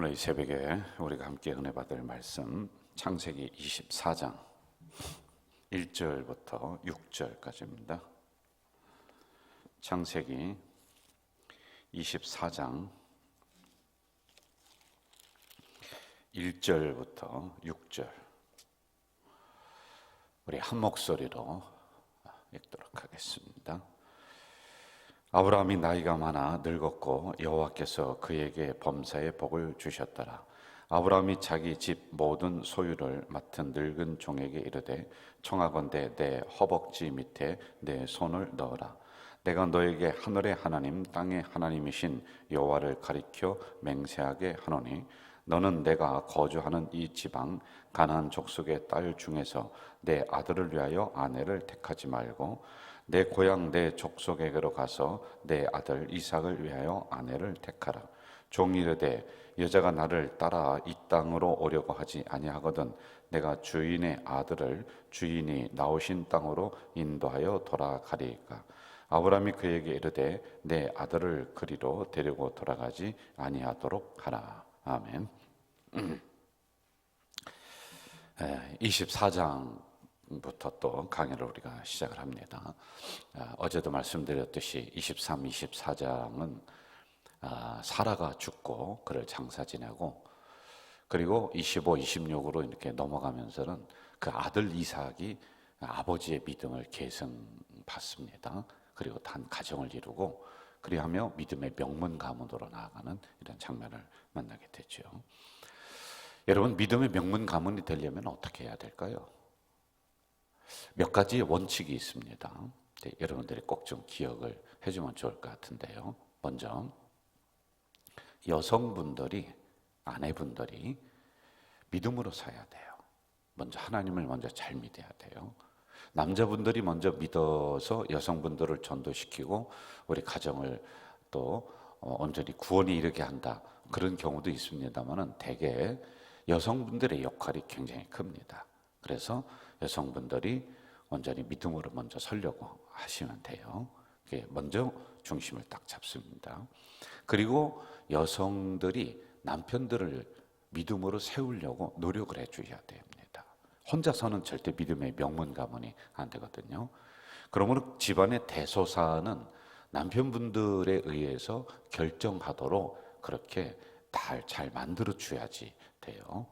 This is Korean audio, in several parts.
오늘 이 새벽에 우리가 함께 은혜 받을 말씀 창세기 24장 1절부터 6절까지입니다. 창세기 24장 1절부터 6절 우리 한 목소리로 읽도록 하겠습니다. 아브라함이 나이가 많아 늙었고 여호와께서 그에게 범사의 복을 주셨더라. 아브라함이 자기 집 모든 소유를 맡은 늙은 종에게 이르되 청하건대 내 허벅지 밑에 내 손을 넣어라. 내가 너에게 하늘의 하나님 땅의 하나님이신 여호와를 가리켜 맹세하게 하노니 너는 내가 거주하는 이 지방 가나안 족속의 딸 중에서 내 아들을 위하여 아내를 택하지 말고 내 고향 내 족속에게로 가서 내 아들 이삭을 위하여 아내를 택하라. 종이 이르되 여자가 나를 따라 이 땅으로 오려고 하지 아니하거든 내가 주인의 아들을 주인이 나오신 땅으로 인도하여 돌아가리이까. 아브라함이 그에게 이르되 내 아들을 그리로 데리고 돌아가지 아니하도록 하라. 아멘. 24장부터 또 강의를 우리가 시작을 합니다. 어제도 말씀드렸듯이 23, 24장은 사라가 죽고 그를 장사 지내고, 그리고 25, 26으로 이렇게 넘어가면서는 그 아들 이삭이 아버지의 믿음을 계승받습니다. 그리고 단 가정을 이루고 그리하며 믿음의 명문 가문으로 나아가는 이런 장면을 만나게 되죠. 여러분, 믿음의 명문 가문이 되려면 어떻게 해야 될까요? 몇 가지의 원칙이 있습니다. 여러분들이 꼭 좀 기억을 해주면 좋을 것 같은데요. 먼저 여성분들이, 아내분들이 믿음으로 서야 돼요. 먼저 하나님을 먼저 잘 믿어야 돼요. 남자분들이 먼저 믿어서 여성분들을 전도시키고 우리 가정을 또 온전히 구원에 이르게 한다, 그런 경우도 있습니다만은 대개 여성분들의 역할이 굉장히 큽니다. 그래서 여성분들이 온전히 믿음으로 먼저 서려고 하시면 돼요. 그게 먼저 중심을 딱 잡습니다. 그리고 여성들이 남편들을 믿음으로 세우려고 노력을 해줘야 됩니다. 혼자서는 절대 믿음의 명문 가문이 안 되거든요. 그러므로 집안의 대소사는 남편분들에 의해서 결정하도록 그렇게 잘 만들어 줘야지 돼요.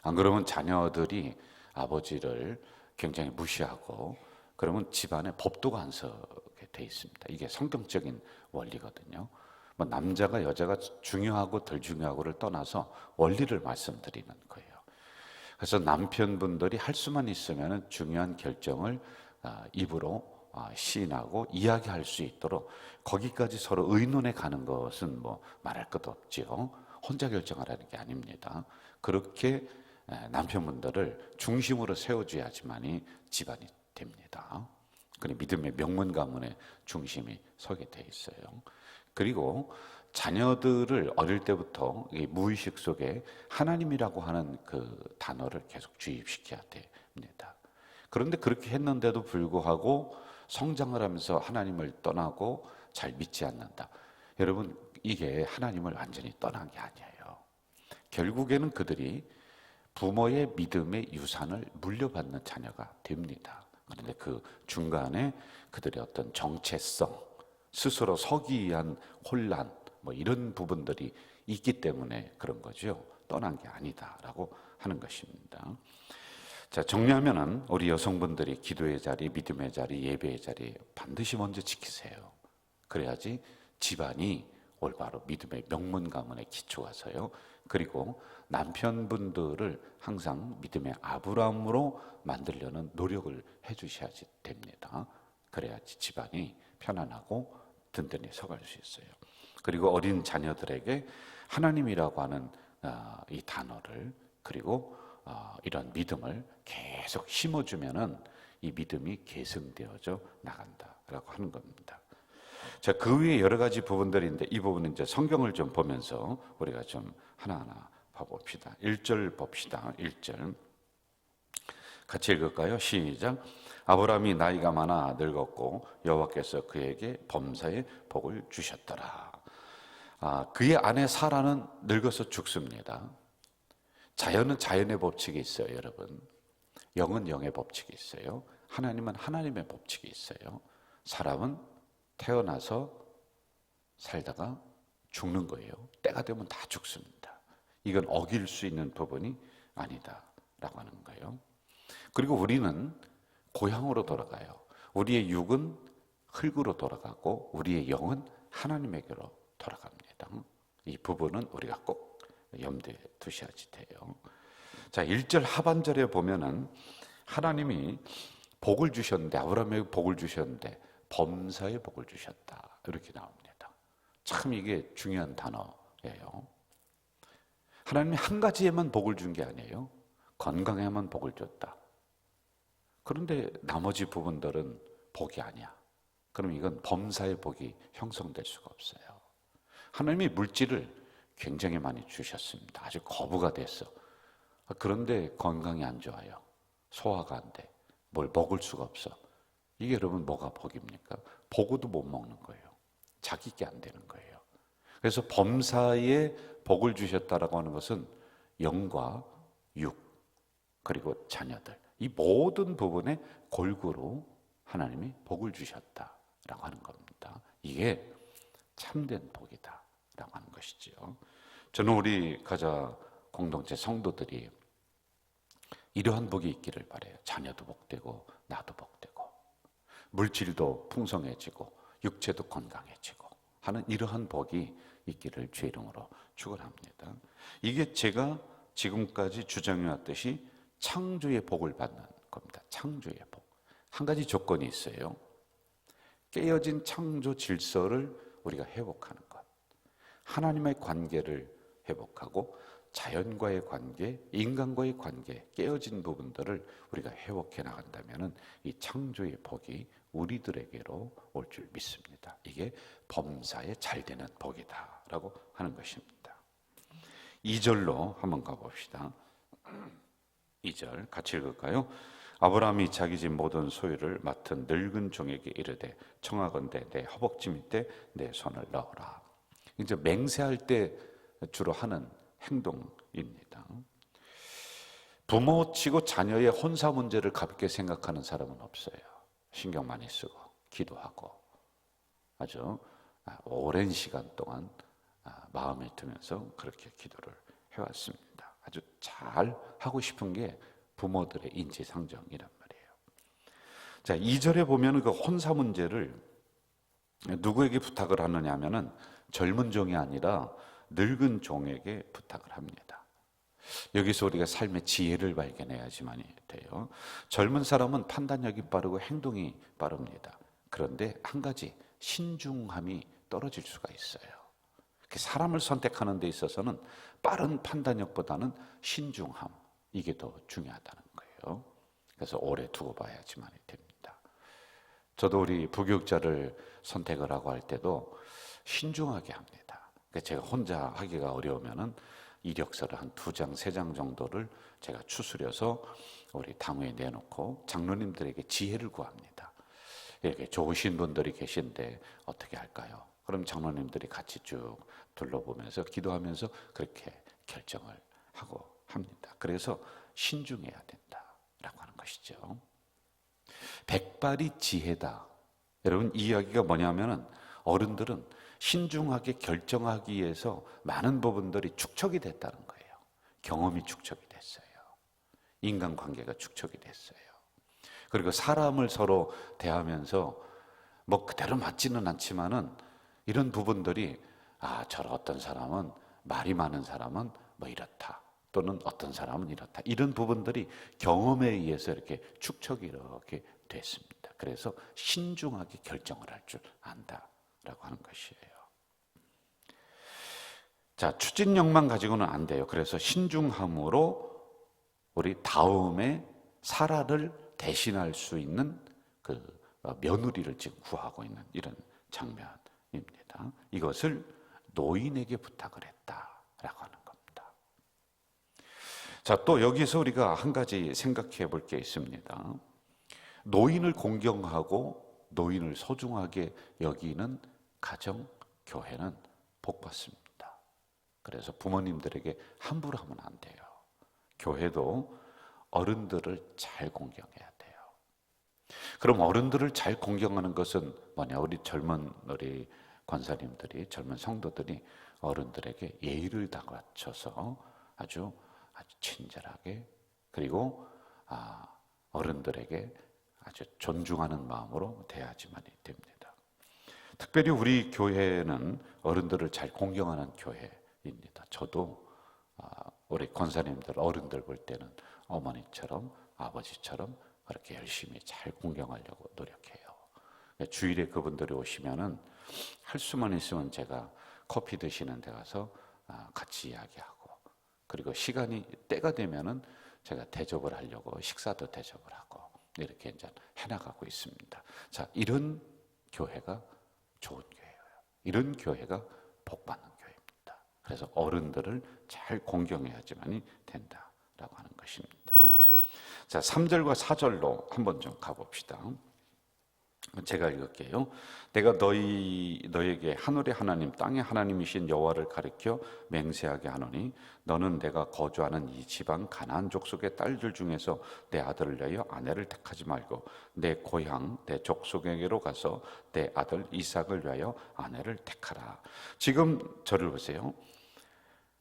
안 그러면 자녀들이 아버지를 굉장히 무시하고 그러면 집안에 법도가 안 서게 돼 있습니다. 이게 성경적인 원리거든요. 뭐 남자가 여자가 중요하고 덜 중요하고를 떠나서 원리를 말씀드리는 거예요. 그래서 남편분들이 할 수만 있으면 중요한 결정을 입으로 시인하고 이야기할 수 있도록 거기까지 서로 의논해 가는 것은 뭐 말할 것도 없지요. 혼자 결정하라는 게 아닙니다. 그렇게 남편분들을 중심으로 세워줘야지만이 집안이 됩니다. 그리고 믿음의 명문 가문의 중심이 서게 돼 있어요. 그리고 자녀들을 어릴 때부터 무의식 속에 하나님이라고 하는 그 단어를 계속 주입시켜야 됩니다. 그런데 그렇게 했는데도 불구하고 성장을 하면서 하나님을 떠나고 잘 믿지 않는다. 여러분, 이게 하나님을 완전히 떠난 게 아니에요. 결국에는 그들이 부모의 믿음의 유산을 물려받는 자녀가 됩니다. 그런데 그 중간에 그들의 어떤 정체성, 스스로 서기 위한 혼란, 뭐 이런 부분들이 있기 때문에 그런 거죠. 떠난 게 아니다라고 하는 것입니다. 자, 정리하면은 우리 여성분들이 기도의 자리, 믿음의 자리, 예배의 자리 반드시 먼저 지키세요. 그래야지 집안이 올바로 믿음의 명문 가문의 기초가 서요. 그리고 남편분들을 항상 믿음의 아브라함으로 만들려는 노력을 해주셔야지 됩니다. 그래야지 집안이 편안하고 든든히 서갈 수 있어요. 그리고 어린 자녀들에게 하나님이라고 하는 이 단어를, 그리고 이런 믿음을 계속 심어주면은 이 믿음이 계승되어져 나간다라고 하는 겁니다. 자, 그 위에 여러 가지 부분들인데 이 부분은 이제 성경을 좀 보면서 우리가 좀 하나하나 봐봅시다. 1절 봅시다. 1절 같이 읽을까요? 시작. 아브라함이 나이가 많아 늙었고 여호와께서 그에게 범사의 복을 주셨더라. 그의 아내 사라는 늙어서 죽습니다. 자연은 자연의 법칙이 있어요, 여러분. 영은 영의 법칙이 있어요. 하나님은 하나님의 법칙이 있어요. 사람은 태어나서 살다가 죽는 거예요. 때가 되면 다 죽습니다. 이건 어길 수 있는 부분이 아니다라고 하는 거예요. 그리고 우리는 고향으로 돌아가요. 우리의 육은 흙으로 돌아가고 우리의 영은 하나님에게로 돌아갑니다. 이 부분은 우리가 꼭 염두에 두셔야 돼요. 자, 1절 하반절에 보면은 하나님이 복을 주셨는데, 아브라함에게 복을 주셨는데 범사에 복을 주셨다, 이렇게 나옵니다. 참 이게 중요한 단어예요. 하나님이 한 가지에만 복을 준 게 아니에요. 건강에만 복을 줬다. 그런데 나머지 부분들은 복이 아니야. 그럼 이건 범사의 복이 형성될 수가 없어요. 하나님이 물질을 굉장히 많이 주셨습니다. 아주 거부가 됐어. 그런데 건강이 안 좋아요. 소화가 안 돼. 뭘 먹을 수가 없어. 이게 여러분 뭐가 복입니까? 보고도 못 먹는 거예요. 자기게 안 되는 거예요. 그래서 범사에 복을 주셨다라고 하는 것은 영과 육, 그리고 자녀들, 이 모든 부분에 골고루 하나님이 복을 주셨다라고 하는 겁니다. 이게 참된 복이다라고 하는 것이죠. 저는 우리 가자 공동체 성도들이 이러한 복이 있기를 바라요. 자녀도 복되고 나도 복되고 물질도 풍성해지고 육체도 건강해지고 하는 이러한 복이 있기를 주의 이름으로 축원합니다. 이게 제가 지금까지 주장해왔듯이 창조의 복을 받는 겁니다. 창조의 복. 한 가지 조건이 있어요. 깨어진 창조 질서를 우리가 회복하는 것. 하나님의 관계를 회복하고 자연과의 관계, 인간과의 관계, 깨어진 부분들을 우리가 회복해 나간다면 이 창조의 복이 우리들에게로 올 줄 믿습니다. 이게 범사에 잘 되는 복이다라고 하는 것입니다. 2절로 한번 가봅시다. 2절 같이 읽을까요? 아브라함이 자기 집 모든 소유를 맡은 늙은 종에게 이르되 청하건대 내 허벅지 밑에 내 손을 넣어라. 이제 맹세할 때 주로 하는 행동입니다. 부모치고 자녀의 혼사 문제를 가볍게 생각하는 사람은 없어요. 신경 많이 쓰고 기도하고 아주 오랜 시간 동안 마음에 두면서 그렇게 기도를 해왔습니다. 아주 잘 하고 싶은 게 부모들의 인지상정이란 말이에요. 자, 2절에 보면 그 혼사 문제를 누구에게 부탁을 하느냐 하면은 젊은 종이 아니라 늙은 종에게 부탁을 합니다. 여기서 우리가 삶의 지혜를 발견해야지만 돼요. 젊은 사람은 판단력이 빠르고 행동이 빠릅니다. 그런데 한 가지 신중함이 떨어질 수가 있어요. 사람을 선택하는 데 있어서는 빠른 판단력보다는 신중함, 이게 더 중요하다는 거예요. 그래서 오래 두고 봐야지만 됩니다. 저도 우리 부교육자를 선택을 하고 할 때도 신중하게 합니다. 제가 혼자 하기가 어려우면은 이력서를 한 2장, 3장 정도를 제가 추스려서 우리 당회에 내놓고 장로님들에게 지혜를 구합니다. 이렇게 좋으신 분들이 계신데 어떻게 할까요? 그럼 장로님들이 같이 쭉 둘러보면서 기도하면서 그렇게 결정을 하고 합니다. 그래서 신중해야 된다라고 하는 것이죠. 백발이 지혜다. 여러분, 이 이야기가 뭐냐면은 어른들은 신중하게 결정하기 위해서 많은 부분들이 축적이 됐다는 거예요. 경험이 축적이 됐어요. 인간관계가 축적이 됐어요. 그리고 사람을 서로 대하면서 뭐 그대로 맞지는 않지만은 이런 부분들이 저런 어떤 사람은 말이 많은 사람은 뭐 이렇다. 또는 어떤 사람은 이렇다. 이런 부분들이 경험에 의해서 이렇게 축적이 이렇게 됐습니다. 그래서 신중하게 결정을 할 줄 안다라고 하는 것이에요. 자, 추진력만 가지고는 안 돼요. 그래서 신중함으로 우리 다음에 사라를 대신할 수 있는 그 며느리를 지금 구하고 있는 이런 장면입니다. 이것을 노인에게 부탁을 했다라고 하는 겁니다. 자, 또 여기서 우리가 한 가지 생각해 볼 게 있습니다. 노인을 공경하고 노인을 소중하게 여기는 가정, 교회는 복 받습니다. 그래서 부모님들에게 함부로 하면 안 돼요. 교회도 어른들을 잘 공경해야 돼요. 그럼 어른들을 잘 공경하는 것은 뭐냐? 우리 권사님들이, 젊은 성도들이 어른들에게 예의를 다 갖춰서 아주 친절하게, 그리고 어른들에게 아주 존중하는 마음으로 대하지만이 됩니다. 특별히 우리 교회는 어른들을 잘 공경하는 교회입니다. 저도 우리 권사님들, 어른들 볼 때는 어머니처럼, 아버지처럼 그렇게 열심히 잘 공경하려고 노력해요. 주일에 그분들이 오시면은 할 수만 있으면 제가 커피 드시는 데 가서 같이 이야기하고, 그리고 때가 되면은 제가 대접을 하려고 식사도 대접을 하고, 이렇게 이제 해나가고 있습니다. 자, 이런 교회가 좋은 교회예요. 이런 교회가 복받는 교회입니다. 그래서 어른들을 잘 공경해야지만이 된다라고 하는 것입니다. 자, 3절과 4절로 한번 좀 가봅시다. 제가 읽을게요. 내가 너에게 하늘의 하나님 땅의 하나님이신 여호와를 가리켜 맹세하게 하노니 너는 내가 거주하는 이 지방 가나안 족속의 딸들 중에서 내 아들을 위하여 아내를 택하지 말고 내 고향 내 족속에게로 가서 내 아들 이삭을 위하여 아내를 택하라. 지금 저를 보세요.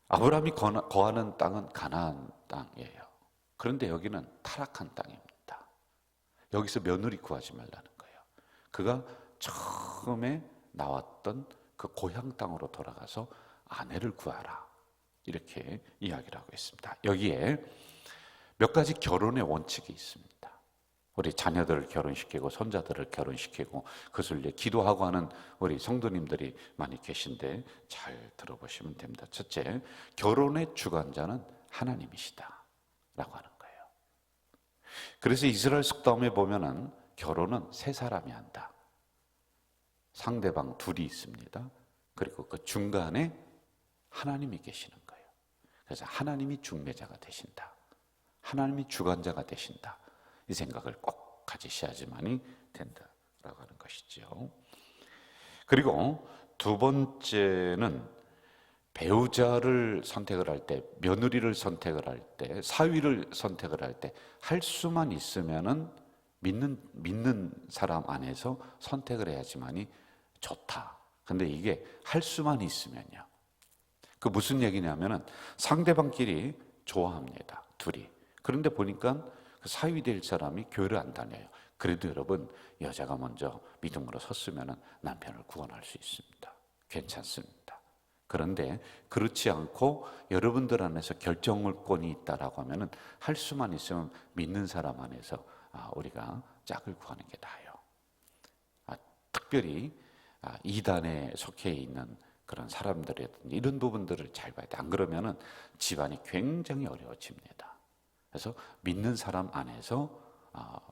아브라함이 거하는 땅은 가나안 땅이에요. 그런데 여기는 타락한 땅입니다. 여기서 며느리 구하지 말라는 거예요. 그가 처음에 나왔던 그 고향 땅으로 돌아가서 아내를 구하라, 이렇게 이야기를 하고 있습니다. 여기에 몇 가지 결혼의 원칙이 있습니다. 우리 자녀들을 결혼시키고 손자들을 결혼시키고 그것을 위해 기도하고 하는 우리 성도님들이 많이 계신데 잘 들어보시면 됩니다. 첫째, 결혼의 주관자는 하나님이시다 라고 하는 거예요. 그래서 이스라엘 속담에 보면은 결혼은 세 사람이 한다. 상대방 둘이 있습니다. 그리고 그 중간에 하나님이 계시는 거예요. 그래서 하나님이 중매자가 되신다. 하나님이 주관자가 되신다. 이 생각을 꼭 가지셔야지만이 된다라고 하는 것이죠. 그리고 두 번째는 배우자를 선택을 할 때, 며느리를 선택을 할 때, 사위를 선택을 할 때 할 수만 있으면은 믿는 사람 안에서 선택을 해야지만이 좋다. 근데 이게 할 수만 있으면요. 그 무슨 얘기냐면은 상대방끼리 좋아합니다. 둘이. 그런데 보니까 그 사위 될 사람이 교회를 안 다녀요. 그래도 여러분, 여자가 먼저 믿음으로 섰으면은 남편을 구원할 수 있습니다. 괜찮습니다. 그런데 그렇지 않고 여러분들 안에서 결정권이 있다라고 하면은 할 수만 있으면 믿는 사람 안에서 우리가 짝을 구하는 게 나아요. 특별히 이단에 속해 있는 그런 사람들이라든지 이런 부분들을 잘 봐야 돼. 안 그러면은 집안이 굉장히 어려워집니다. 그래서 믿는 사람 안에서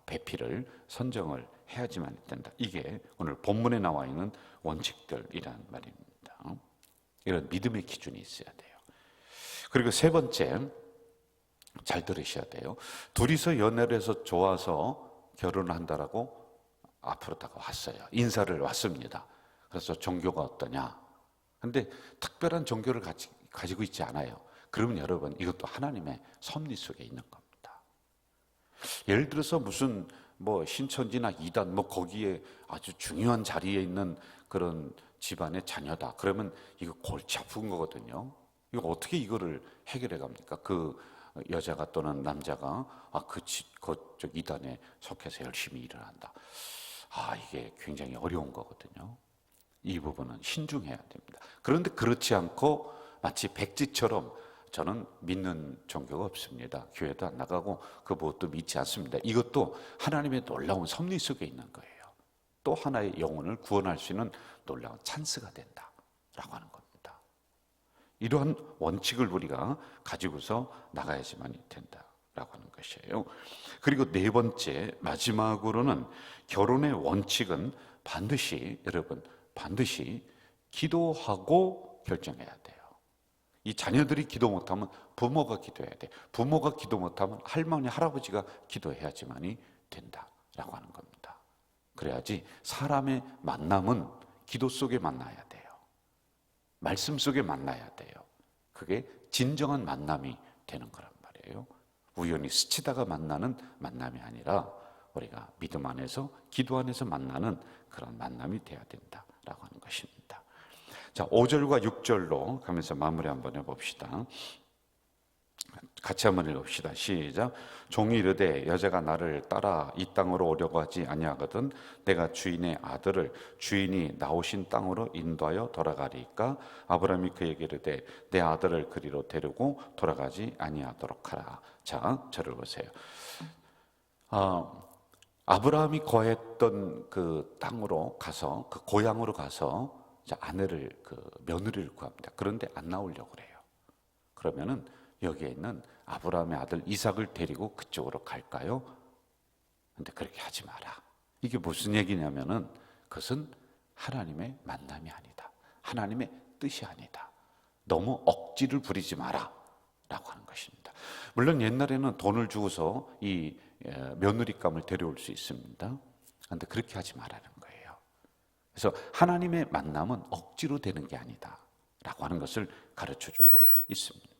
배필을 선정을 해야지만 된다. 이게 오늘 본문에 나와 있는 원칙들이란 말입니다. 이런 믿음의 기준이 있어야 돼요. 그리고 세 번째, 잘 들으셔야 돼요. 둘이서 연애를 해서 좋아서 결혼을 한다라고 앞으로 다가 왔어요. 인사를 왔습니다. 그래서 종교가 어떠냐? 근데 특별한 종교를 가지고 있지 않아요. 그러면 여러분, 이것도 하나님의 섭리 속에 있는 겁니다. 예를 들어서 무슨 신천지나 이단 거기에 아주 중요한 자리에 있는 그런 집안의 자녀다. 그러면 이거 골치 아픈 거거든요. 이거 어떻게 이거를 해결해 갑니까? 그 여자가 또는 남자가 그쪽 이단에 속해서 열심히 일을 한다. 이게 굉장히 어려운 거거든요. 이 부분은 신중해야 됩니다. 그런데 그렇지 않고 마치 백지처럼 저는 믿는 종교가 없습니다. 교회도 안 나가고 그 무엇도 믿지 않습니다. 이것도 하나님의 놀라운 섭리 속에 있는 거예요. 또 하나의 영혼을 구원할 수 있는 놀라운 찬스가 된다라고 하는 겁니다. 이러한 원칙을 우리가 가지고서 나가야지만 된다라고 하는 것이에요. 그리고 네 번째, 마지막으로는 결혼의 원칙은 여러분 반드시 기도하고 결정해야 돼요. 이 자녀들이 기도 못하면 부모가 기도해야 돼. 부모가 기도 못하면 할머니, 할아버지가 기도해야지만이 된다라고 하는 겁니다. 그래야지 사람의 만남은 기도 속에 만나야 돼요. 말씀 속에 만나야 돼요. 그게 진정한 만남이 되는 거란 말이에요. 우연히 스치다가 만나는 만남이 아니라 우리가 믿음 안에서, 기도 안에서 만나는 그런 만남이 돼야 된다라고 하는 것입니다. 자, 5절과 6절로 가면서 마무리 한번 해봅시다. 같이 한번 읽읍시다. 시작. 종이 이르되 여자가 나를 따라 이 땅으로 오려고 하지 아니하거든 내가 주인의 아들을 주인이 나오신 땅으로 인도하여 돌아가리까. 아브라함이 그에게 이르되 내 아들을 그리로 데리고 돌아가지 아니하도록 하라. 자, 저를 보세요. 아브라함이 거했던 그 땅으로 가서, 그 고향으로 가서 아내를, 며느리를 구합니다. 그런데 안 나오려고 그래요. 그러면은 여기에 있는 아브라함의 아들 이삭을 데리고 그쪽으로 갈까요? 근데 그렇게 하지 마라. 이게 무슨 얘기냐면은 그것은 하나님의 만남이 아니다. 하나님의 뜻이 아니다. 너무 억지를 부리지 마라 라고 하는 것입니다. 물론 옛날에는 돈을 주고서 이 며느리감을 데려올 수 있습니다. 그런데 그렇게 하지 말라는 거예요. 그래서 하나님의 만남은 억지로 되는 게 아니다 라고 하는 것을 가르쳐주고 있습니다.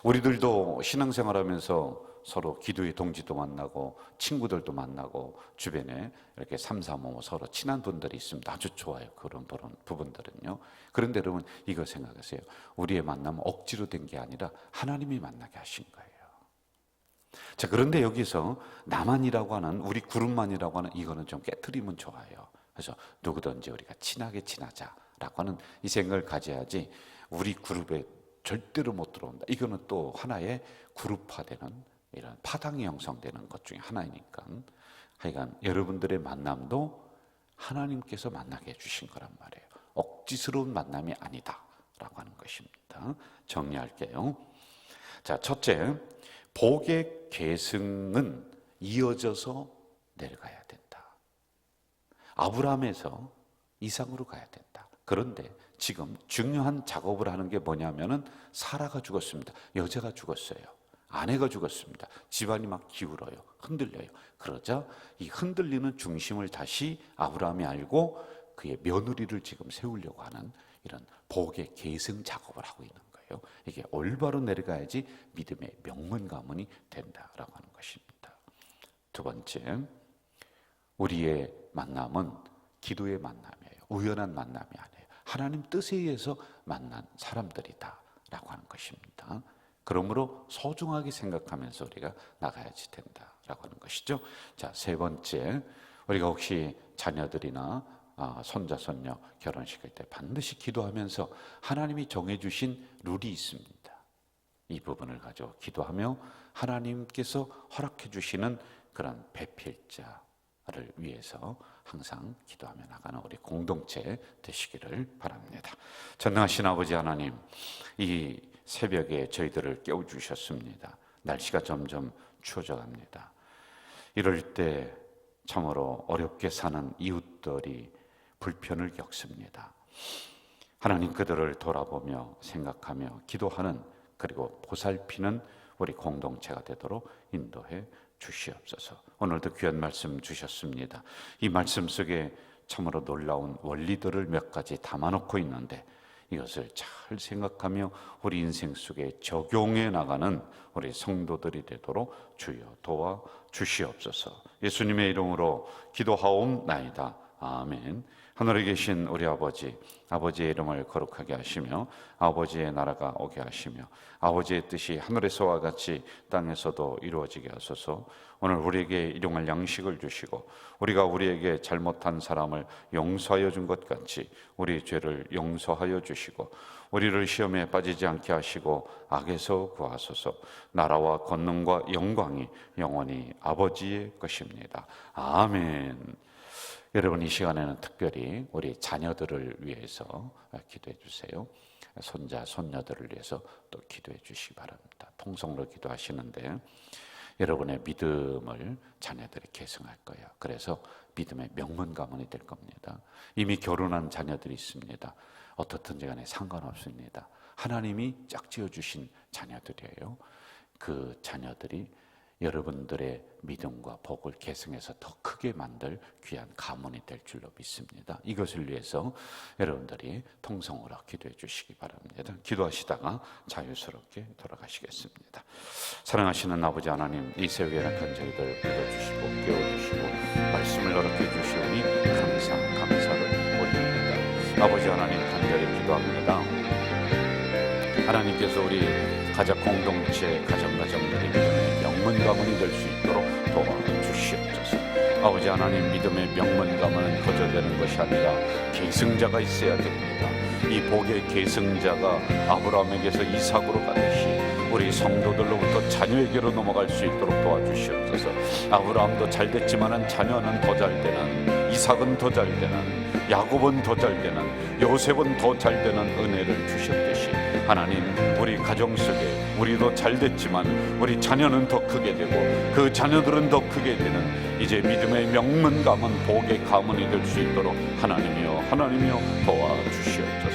우리들도 신앙생활하면서 서로 기도의 동지도 만나고 친구들도 만나고 주변에 이렇게 삼삼오오 서로 친한 분들이 있습니다. 아주 좋아요. 그런 부분들은요. 그런데 여러분 이거 생각하세요. 우리의 만남은 억지로 된 게 아니라 하나님이 만나게 하신 거예요. 자, 그런데 여기서 나만이라고 하는, 우리 그룹만이라고 하는 이거는 좀 깨트리면 좋아요. 그래서 누구든지 우리가 친하게 지내자라고 하는 이 생각을 가져야지 우리 그룹에 절대로 못 들어온다. 이거는 또 하나의 그룹화되는 이런 파당이 형성되는 것 중에 하나이니까 하여간 여러분들의 만남도 하나님께서 만나게 해주신 거란 말이에요. 억지스러운 만남이 아니다 라고 하는 것입니다. 정리할게요. 자, 첫째, 복의 계승은 이어져서 내려가야 된다. 아브라함에서 이삭으로 가야 된다. 그런데 지금 중요한 작업을 하는 게 뭐냐면은 사라가 죽었습니다. 여자가 죽었어요. 아내가 죽었습니다. 집안이 막 기울어요. 흔들려요. 그러자 이 흔들리는 중심을 다시 아브라함이 알고 그의 며느리를 지금 세우려고 하는 이런 복의 계승 작업을 하고 있는 거예요. 이게 올바로 내려가야지 믿음의 명문 가문이 된다라고 하는 것입니다. 두 번째, 우리의 만남은 기도의 만남이에요. 우연한 만남이 아니에요. 하나님 뜻에 의해서 만난 사람들이다 라고 하는 것입니다. 그러므로 소중하게 생각하면서 우리가 나가야지 된다라고 하는 것이죠. 자, 세 번째, 우리가 혹시 자녀들이나 손자, 손녀 결혼식할 때 반드시 기도하면서 하나님이 정해주신 룰이 있습니다. 이 부분을 가지고 기도하며 하나님께서 허락해 주시는 그런 배필자를 위해서 항상 기도하며 나가는 우리 공동체 되시기를 바랍니다. 전능하신 아버지 하나님, 이 새벽에 저희들을 깨워주셨습니다. 날씨가 점점 추워져 갑니다. 이럴 때 참으로 어렵게 사는 이웃들이 불편을 겪습니다. 하나님, 그들을 돌아보며 생각하며 기도하는, 그리고 보살피는 우리 공동체가 되도록 인도해 주시옵소서. 오늘도 귀한 말씀 주셨습니다. 이 말씀 속에 참으로 놀라운 원리들을 몇 가지 담아놓고 있는데 이것을 잘 생각하며 우리 인생 속에 적용해 나가는 우리 성도들이 되도록 주여 도와 주시옵소서. 예수님의 이름으로 기도하옵나이다. 아멘. 하늘에 계신 우리 아버지, 아버지의 이름을 거룩하게 하시며 아버지의 나라가 오게 하시며 아버지의 뜻이 하늘에서와 같이 땅에서도 이루어지게 하소서. 오늘 우리에게 일용할 양식을 주시고 우리가 우리에게 잘못한 사람을 용서하여 준 것 같이 우리 죄를 용서하여 주시고 우리를 시험에 빠지지 않게 하시고 악에서 구하소서. 나라와 권능과 영광이 영원히 아버지의 것입니다. 아멘. 여러분, 이 시간에는 특별히 우리 자녀들을 위해서 기도해 주세요. 손자, 손녀들을 위해서 또 기도해 주시기 바랍니다. 통성으로 기도하시는데 여러분의 믿음을 자녀들이 계승할 거예요. 그래서 믿음의 명문 가문이 될 겁니다. 이미 결혼한 자녀들이 있습니다. 어떻든지 간에 상관없습니다. 하나님이 짝지어 주신 자녀들이에요. 그 자녀들이 여러분들의 믿음과 복을 계승해서 더 크게 만들 귀한 가문이 될 줄로 믿습니다. 이것을 위해서 여러분들이 통성으로 기도해 주시기 바랍니다. 기도하시다가 자유스럽게 돌아가시겠습니다. 사랑하시는 아버지 하나님, 이 새벽에 약한 저희들 믿어주시고 깨워주시고 말씀을 허락해 주시오니 감사를 올립니다. 아버지 하나님, 간절히 기도합니다. 하나님께서 우리 가족 공동체 가정들이 믿음의 명문 가문이 될 수 있도록 도와주시옵소서. 아버지 하나님, 믿음의 명문 가문은 거저되는 것이 아니라 계승자가 있어야 됩니다. 이 복의 계승자가 아브라함에게서 이삭으로 가듯이 우리 성도들로부터 자녀에게로 넘어갈 수 있도록 도와주시옵소서. 아브라함도 잘 됐지만은 자녀는 더 잘 되는, 이삭은 더 잘 되는, 야곱은 더 잘 되는, 요셉은 더 잘 되는 은혜를 주셨듯이 하나님, 우리 가정 속에 우리도 잘 됐지만 우리 자녀는 더 크게 되고 그 자녀들은 더 크게 되는 이제 믿음의 명문 가문, 복의 가문이 될 수 있도록 하나님이여 도와주시옵소서.